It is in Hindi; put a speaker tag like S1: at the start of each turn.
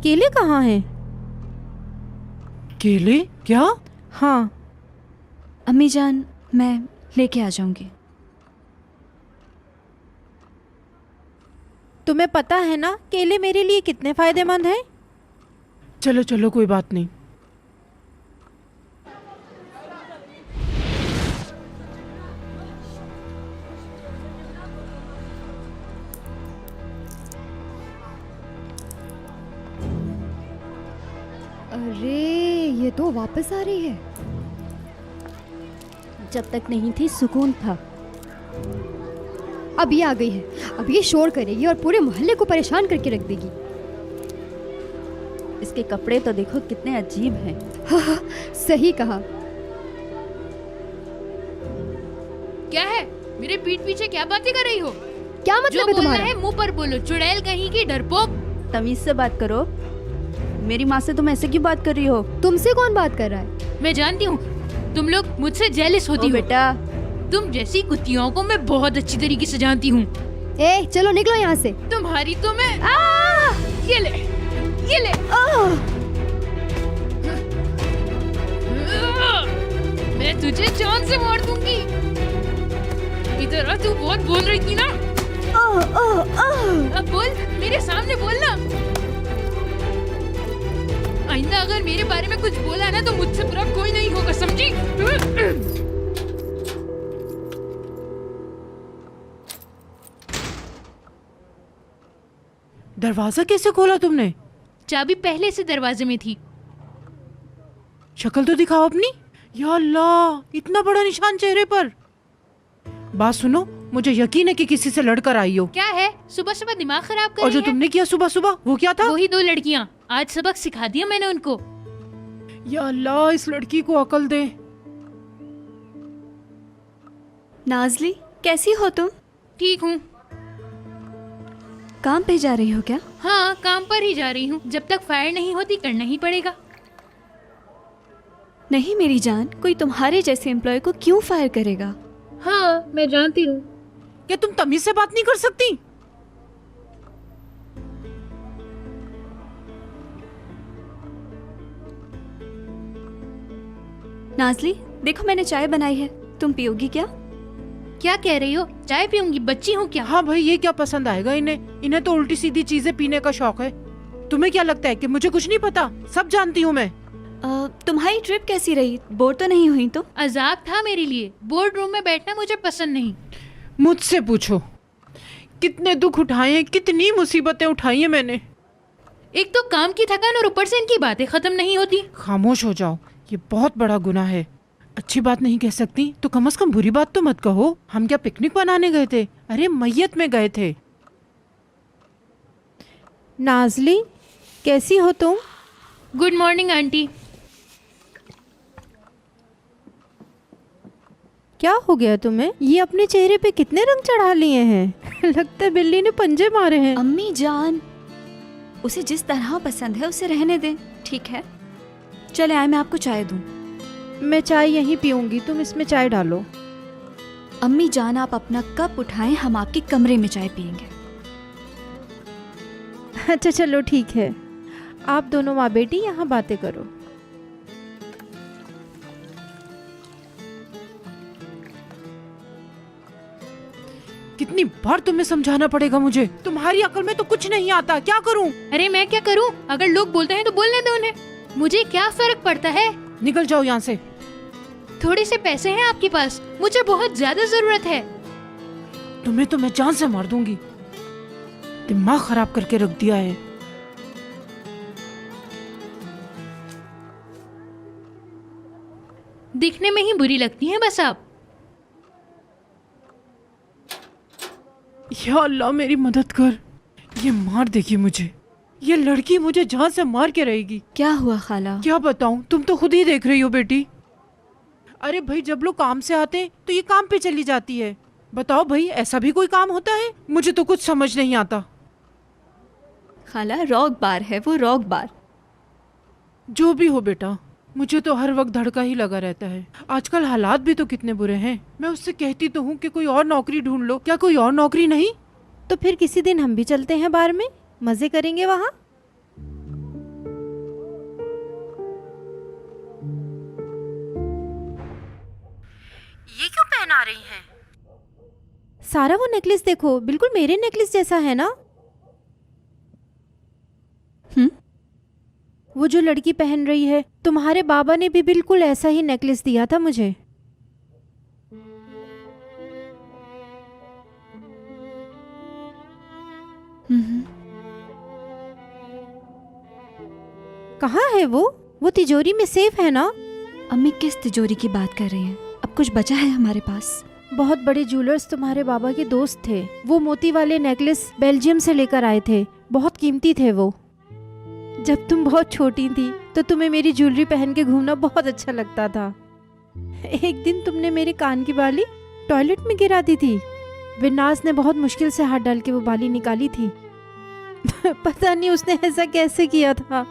S1: केले कहाँ हैं?
S2: केले? क्या?
S1: हाँ।
S3: अम्मी जान, मैं लेके आ जाऊंगी।
S1: तुम्हें पता है ना केले मेरे लिए कितने फायदेमंद हैं?
S2: चलो चलो, कोई बात नहीं।
S4: अरे ये तो वापस आ रही है।
S5: जब तक नहीं थी सुकून था।
S4: अब ये आ गई है, अब ये शोर करेगी और पूरे मोहल्ले को परेशान करके रख देगी।
S5: इसके कपड़े तो देखो कितने अजीब हैं।
S4: हाँ, सही कहा।
S6: क्या है? मेरे पीठ पीछे क्या बातें कर रही हो?
S4: क्या
S6: जो
S4: मतलब है
S6: बोलना
S4: तुम्हारा?
S6: है मुंह पर बोलो, चुड़ैल कहीं की, डरपोक।
S5: तमीज से बात करो। मेरी माँ से तुम ऐसे क्यों बात कर रही हो?
S4: तुमसे कौन बात कर रहा है?
S6: मैं जानती हूँ तुम लोग मुझसे जेलस होती हो।
S5: बेटा,
S6: तुम जैसी कुत्तियों को मैं बहुत अच्छी तरीके से जानती हूँ।
S4: ए चलो निकलो यहाँ से।
S6: तुम्हारी तो मैं ये ले, ये ले। मैं तुझे जान से मार दूंगी। इधर आ, तू बहुत बोल रही थी ना। अब बोल, मेरे सामने बोलना। आइंदा अगर मेरे बारे में कुछ बोला ना तो मुझसे बुरा कोई नहीं होगा, समझी?
S2: दरवाजा कैसे खोला तुमने?
S6: चाबी पहले से दरवाजे में थी।
S2: शक्ल तो दिखाओ अपनी। या अल्लाह, इतना बड़ा निशान चेहरे पर। बात सुनो, मुझे यकीन है कि किसी से लड़कर आई हो।
S6: क्या है? सुबह सुबह दिमाग खराब कर
S2: और
S6: रही
S2: जो
S6: है?
S2: तुमने किया सुबह सुबह, वो क्या था?
S6: वही 2 लड़कियाँ। आज सबक सिखा दिया मैंने उनको।
S2: या अल्लाह, इस लड़की को अकल दे।
S3: नाजली, कैसी हो तुम?
S6: ठीक हूँ।
S3: काम पे जा रही हो क्या?
S6: हाँ, काम पर ही जा रही हूँ। जब तक फायर नहीं होती करना ही पड़ेगा।
S3: नहीं मेरी जान, कोई तुम्हारे जैसे एम्प्लॉय को क्यों फायर करेगा?
S6: हाँ, मैं जानती हूँ।
S2: क्या तुम तमीज से बात नहीं कर सकती?
S3: नाजली, देखो मैंने चाय बनाई है, तुम पियोगी क्या?
S6: क्या कह रही हो? चाय पीऊंगी? बच्ची हूँ क्या?
S2: हाँ भाई, ये क्या पसंद आएगा इन्हें तो उल्टी सीधी चीजें पीने का शौक है। तुम्हें क्या लगता है कि मुझे कुछ नहीं पता? सब जानती हूँ मैं।
S3: तुम्हारी ट्रिप कैसी रही? बोर तो नहीं हुई तुम?
S6: अजाब था मेरे लिए। बोर्ड रूम में बैठना मुझे पसंद नहीं।
S2: मुझसे पूछो, कितने दुख उठाए हैं, कितनी मुसीबतें उठाई हैं मैंने।
S6: एक तो काम की थकान और ऊपर से इनकी बातें खत्म नहीं होती।
S2: खामोश हो जाओ, ये बहुत बड़ा गुनाह है। अच्छी बात नहीं कह सकती तो कम से कम बुरी बात तो मत कहो। हम क्या पिकनिक मनाने गए थे? अरे मैयत में गए थे।
S1: नाजली, कैसी हो तुम?
S6: Good morning aunty.
S1: क्या हो गया तुम्हें? ये अपने चेहरे पे कितने रंग चढ़ा लिए हैं? लगता है बिल्ली ने पंजे मारे हैं।
S3: अम्मी जान, उसे जिस तरह पसंद है उसे रहने दें, ठीक है? चले आए, मैं आपको चाय दूं।
S1: मैं चाय यहीं पीऊंगी, तुम इसमें चाय डालो।
S3: अम्मी जान, आप अपना कप उठाएं, हम आपके कमरे में चाय पियेंगे।
S1: अच्छा चलो ठीक है, आप दोनों माँ बेटी यहाँ बातें करो।
S2: कितनी बार तुम्हें समझाना पड़ेगा मुझे? तुम्हारी अकल में तो कुछ नहीं आता, क्या करूं?
S6: अरे मैं क्या करूँ? अगर लोग बोलते हैं तो बोलने दो उन्हें। मुझे क्या फर्क पड़ता है?
S2: निकल जाओ यहाँ से।
S6: थोड़े से पैसे हैं आपके पास, मुझे बहुत ज्यादा जरूरत है।
S2: तुम्हें तो मैं जान से मार दूंगी। दिमाग खराब करके रख दिया है।
S6: दिखने में ही बुरी लगती हैं बस आप।
S2: या अल्लाह, मेरी मदद कर। ये मार देगी मुझे। ये लड़की मुझे जान से मार के रहेगी।
S3: क्या हुआ खाला?
S2: क्या बताऊं, तुम तो खुद ही देख रही हो बेटी। अरे भाई, जब लोग काम से आते तो ये काम पे चली जाती है। बताओ भाई, ऐसा भी कोई काम होता है? मुझे तो कुछ समझ नहीं आता।
S3: खाला, रॉक बार है वो, रॉक बार।
S2: जो भी हो बेटा, मुझे तो हर वक्त धड़का ही लगा रहता है। आजकल हालात भी तो कितने बुरे हैं। मैं उससे कहती तो हूँ कि कोई और नौकरी ढूंढ लो। क्या कोई और नौकरी नहीं?
S1: तो फिर किसी दिन हम भी चलते हैं बार में, मजे करेंगे वहाँ। ये क्यों पहना रही हैं? सारा वो नेकलेस देखो, बिल्कुल मेरे नेकलेस जैसा है ना? वो जो लड़की पहन रही है, तुम्हारे बाबा ने भी बिल्कुल ऐसा ही नेकलेस दिया था मुझे। कहाँ है वो? वो तिजोरी में सेफ है ना?
S3: अम्मी किस तिजोरी की बात कर रही हैं? अब कुछ बचा है हमारे पास?
S1: बहुत बड़े ज्वेलर्स तुम्हारे बाबा के दोस्त थे। वो मोती वाले नेकलेस बेल्जियम से लेकर आए थे, बहुत कीमती थे वो। जब तुम बहुत छोटी थी तो तुम्हें मेरी ज्वेलरी पहन के घूमना बहुत अच्छा लगता था। एक दिन तुमने मेरे कान की बाली टॉयलेट में गिरा दी थी। विनाश ने बहुत मुश्किल से हाथ डाल के वो बाली निकाली थी। पता नहीं उसने ऐसा कैसे किया था।